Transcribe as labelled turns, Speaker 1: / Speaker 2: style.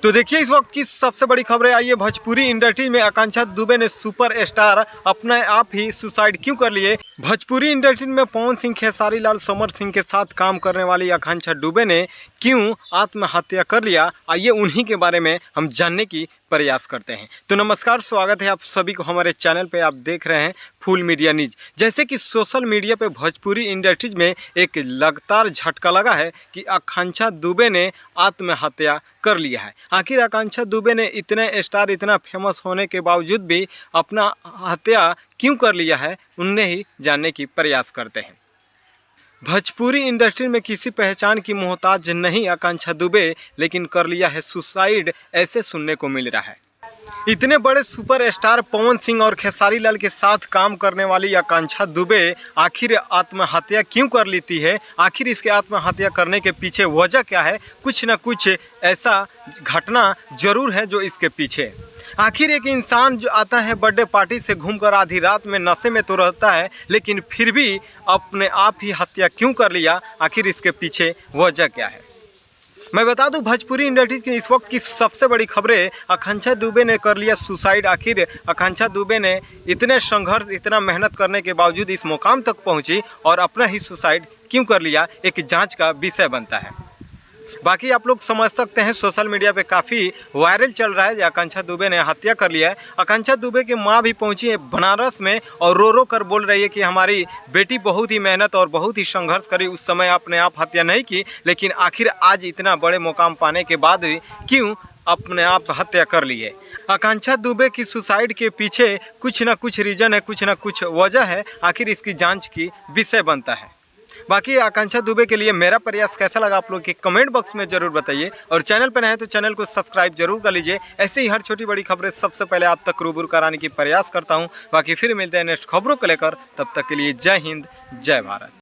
Speaker 1: तो देखिए इस वक्त की सबसे बड़ी खबरें आई है भोजपुरी इंडस्ट्री में। आकांक्षा दुबे ने सुपर स्टार अपने आप ही सुसाइड क्यों कर लिए। भोजपुरी इंडस्ट्री में पवन सिंह, खेसारी लाल, समर सिंह के साथ काम करने वाली आकांक्षा दुबे ने क्यों आत्महत्या कर लिया, आइए उन्हीं के बारे में हम जानने की प्रयास करते हैं। तो नमस्कार, स्वागत है आप सभी को हमारे चैनल पे। आप देख रहे हैं फुल मीडिया न्यूज। जैसे कि सोशल मीडिया पे भोजपुरी इंडस्ट्रीज में एक लगातार झटका लगा है कि आकांक्षा दुबे ने आत्महत्या कर लिया है। आखिर आकांक्षा दुबे ने इतने स्टार, इतना फेमस होने के बावजूद भी अपना हत्या क्यों कर लिया है, उन्हें ही जानने की प्रयास करते हैं। भोजपुरी इंडस्ट्री में किसी पहचान की मोहताज नहीं आकांक्षा दुबे, लेकिन कर लिया है सुसाइड, ऐसे सुनने को मिल रहा है। इतने बड़े सुपरस्टार पवन सिंह और खेसारी लाल के साथ काम करने वाली आकांक्षा दुबे आखिर आत्महत्या क्यों कर लेती है। आखिर इसके आत्महत्या करने के पीछे वजह क्या है। कुछ न कुछ ऐसा घटना जरूर है जो इसके पीछे। आखिर एक इंसान जो आता है बर्थडे पार्टी से घूमकर आधी रात में नशे में तो रहता है, लेकिन फिर भी अपने आप ही हत्या क्यों कर लिया। आखिर इसके पीछे वजह क्या है। मैं बता दूं भोजपुरी इंडस्ट्री की इस वक्त की सबसे बड़ी खबरें, आकांक्षा दुबे ने कर लिया सुसाइड। आखिर आकांक्षा दुबे ने इतने संघर्ष, इतना मेहनत करने के बावजूद इस मुकाम तक पहुंची और अपना ही सुसाइड क्यों कर लिया, एक जांच का विषय बनता है। बाकी आप लोग समझ सकते हैं, सोशल मीडिया पे काफ़ी वायरल चल रहा है कि आकांक्षा दुबे ने हत्या कर लिया है। आकांक्षा दुबे की माँ भी पहुंची है बनारस में और रो रो कर बोल रही है कि हमारी बेटी बहुत ही मेहनत और बहुत ही संघर्ष करी, उस समय अपने आप हत्या नहीं की, लेकिन आखिर आज इतना बड़े मुकाम पाने के बाद भी क्यों अपने आप हत्या कर ली है। आकांक्षा दुबे की सुसाइड के पीछे कुछ ना कुछ रीज़न है, कुछ ना कुछ वजह है। आखिर इसकी जाँच की विषय बनता है। बाकी आकांक्षा दुबे के लिए मेरा प्रयास कैसा लगा आप लोग के कमेंट बॉक्स में ज़रूर बताइए, और चैनल पर नए हैं तो चैनल को सब्सक्राइब जरूर कर लीजिए। ऐसे ही हर छोटी बड़ी खबरें सबसे पहले आप तक रूबरू कराने की प्रयास करता हूं। बाकी फिर मिलते हैं नेक्स्ट खबरों को लेकर, तब तक के लिए जय हिंद, जय भारत।